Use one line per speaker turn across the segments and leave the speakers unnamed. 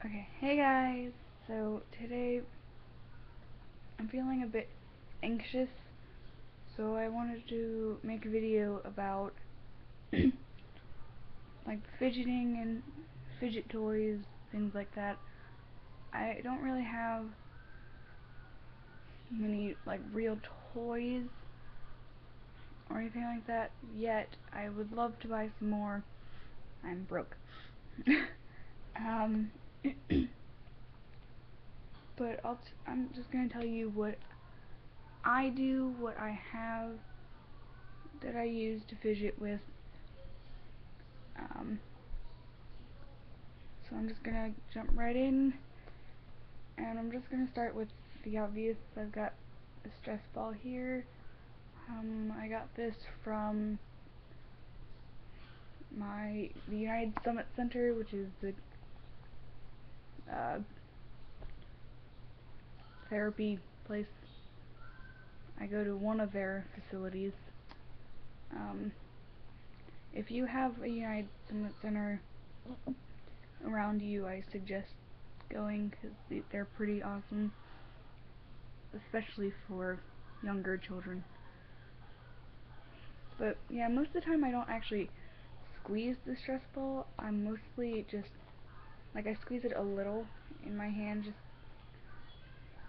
Okay, hey guys! So today I'm feeling a bit anxious, so I wanted to make a video about like fidgeting and fidget toys, things like that. I don't really have many like real toys or anything like that yet. I would love to buy some more. I'm broke. um, but I'm just gonna tell you what I do, what I have that I use to fidget with. Um, so I'm just gonna jump right in, and I'm just gonna start with the obvious. I've got a stress ball here. I got this from the United Summit Center, which is the therapy place. I go to one of their facilities. If you have a United Summit Center around you, I suggest going because they're pretty awesome, especially for younger children. But yeah, most of the time I don't actually squeeze the stress ball. I'm mostly just like I squeeze it a little in my hand, just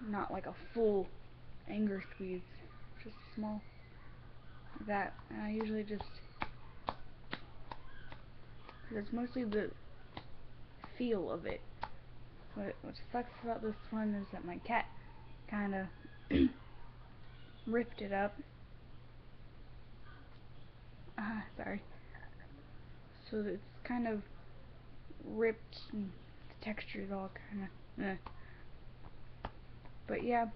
not like a full anger squeeze, just small like that. And I usually just, because it's mostly the feel of it. What sucks about this one is that my cat kind of ripped it up. Sorry. So it's kind of ripped and the texture is all kind of But yeah,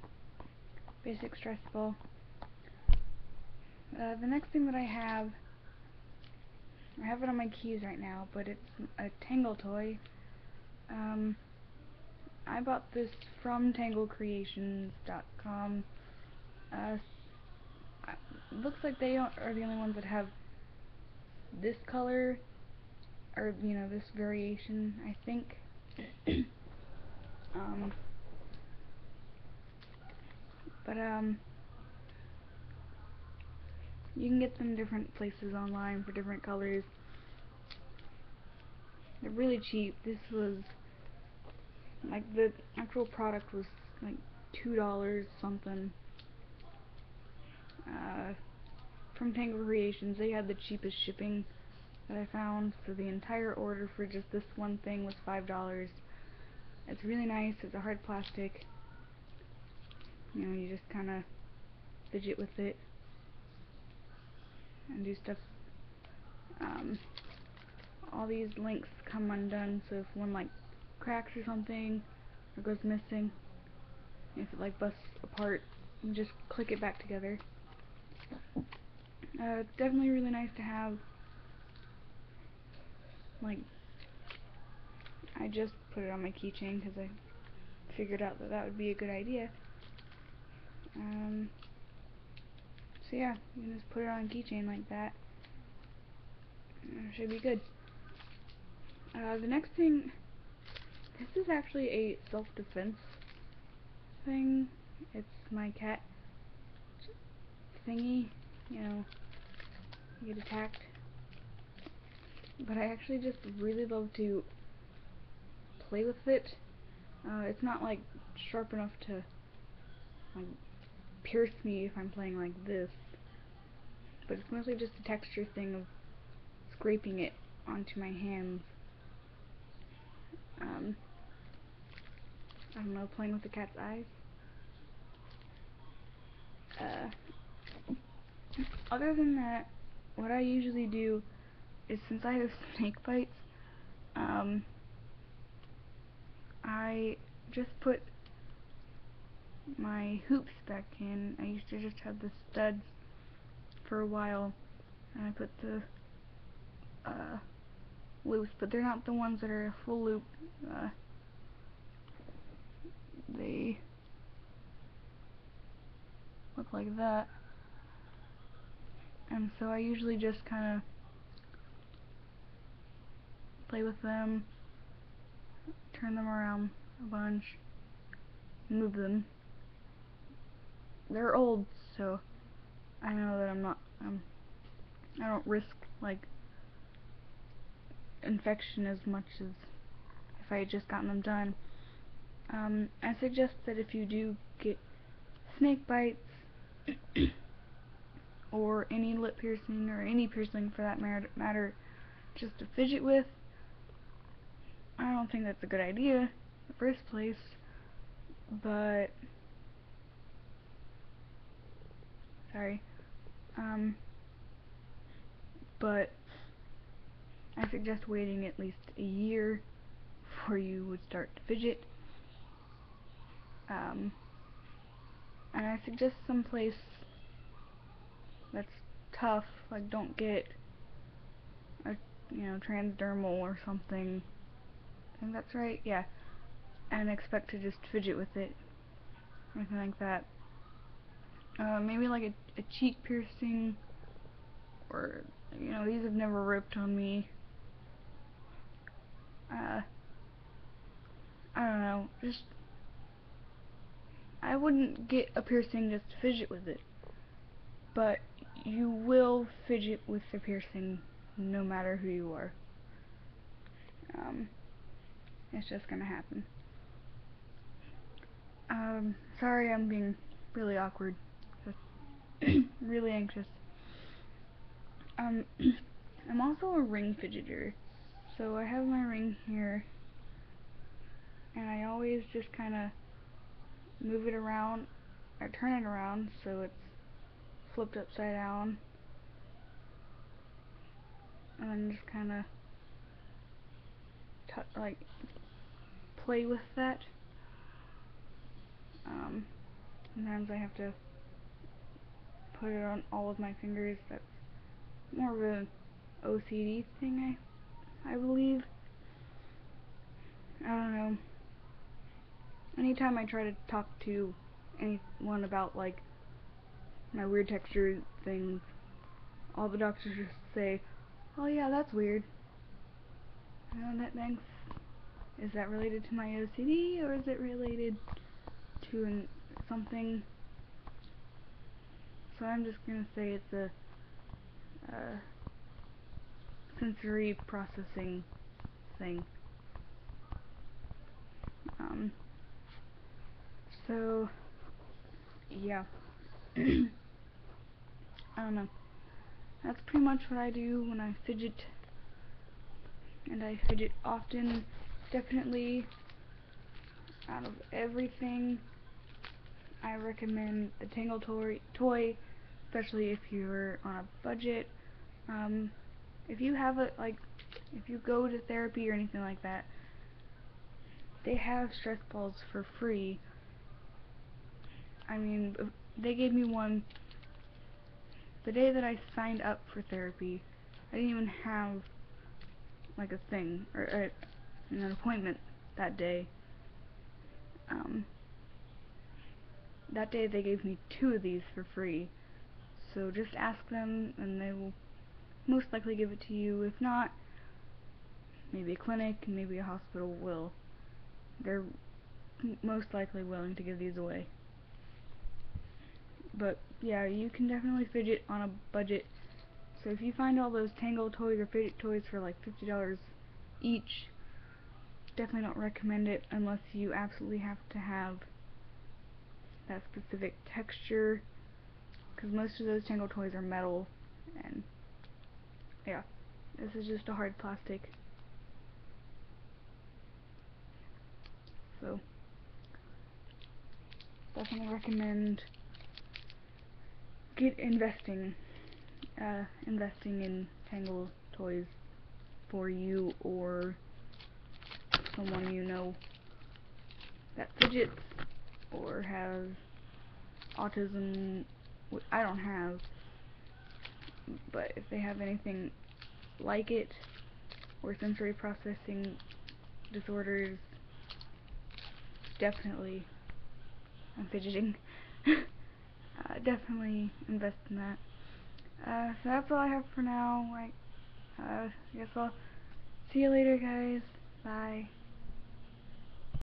basic stress ball. The next thing that I have it on my keys right now, but it's a tangle toy. I bought this from tanglecreations.com. Looks like they are the only ones that have this color, or this variation, I think. um, but you can get them different places online for different colors. They're really cheap. This was like the actual product was like $2 something. From Tangle Creations, they had the cheapest shipping that I found, so the entire order for just this one thing was $5. It's really nice. It's a hard plastic. You just kind of fidget with it and do stuff. All these links come undone, so if one like cracks or something or goes missing, if it like busts apart, you just click it back together. It's definitely really nice to have. Like, I just put it on my keychain because I figured out that would be a good idea. So yeah, you can just put it on a keychain like that. It should be good. The next thing, this is actually a self-defense thing. It's my cat thingy, you get attacked. But I actually just really love to play with it. It's not like sharp enough to like pierce me if I'm playing like this, but it's mostly just a texture thing of scraping it onto my hands. I don't know, playing with the cat's eyes. Other than that, what I usually do is, since I have snake bites, I just put my hoops back in. I used to just have the studs for a while, and I put the loops, but they're not the ones that are a full loop. They look like that, and so I usually just kind of play with them, turn them around a bunch, move them. They're old, so I know that I don't risk like infection as much as if I had just gotten them done. I suggest that if you do get snake bites or any lip piercing or any piercing for that matter, just to fidget with, I don't think that's a good idea in the first place, but but I suggest waiting at least a year before you would start to fidget. And I suggest someplace that's tough, like don't get a transdermal or something. I think that's right, yeah. And expect to just fidget with it, anything like that. Maybe like a cheek piercing, or these have never ripped on me. I don't know, just I wouldn't get a piercing just to fidget with it, but you will fidget with the piercing no matter who you are. It's just gonna happen. Sorry I'm being really awkward. Really anxious. I'm also a ring fidgeter, so I have my ring here, and I always just kind of move it around, or turn it around so it's flipped upside down, and then just kind of like play with that. Sometimes I have to put it on all of my fingers. That's more of an OCD thing, I believe. I don't know. Anytime I try to talk to anyone about like my weird texture things, all the doctors just say, "Oh yeah, that's weird." That thanks. Is that related to my OCD, or is it related to something? So I'm just gonna say it's a sensory processing thing. So yeah. I don't know. That's pretty much what I do when I fidget, and I fidget often. Definitely, out of everything, I recommend the tangle toy, especially if you're on a budget. If you have if you go to therapy or anything like that, they have stress balls for free. I mean, they gave me one the day that I signed up for therapy. I didn't even have like a thing or an appointment that day. That day they gave me 2 of these for free. So just ask them and they will most likely give it to you. If not, maybe a clinic, maybe a hospital will. They're most likely willing to give these away. But yeah, you can definitely fidget on a budget. So if you find all those tangle toys or fidget toys for like $50 each, definitely don't recommend it unless you absolutely have to have that specific texture, because most of those tangle toys are metal, and yeah, this is just a hard plastic. So definitely recommend investing in tangle toys for you or someone you know that fidgets or has autism. I don't have, but if they have anything like it, or sensory processing disorders, definitely, I'm fidgeting. Definitely invest in that. So that's all I have for now. I guess I'll see you later, guys. Bye.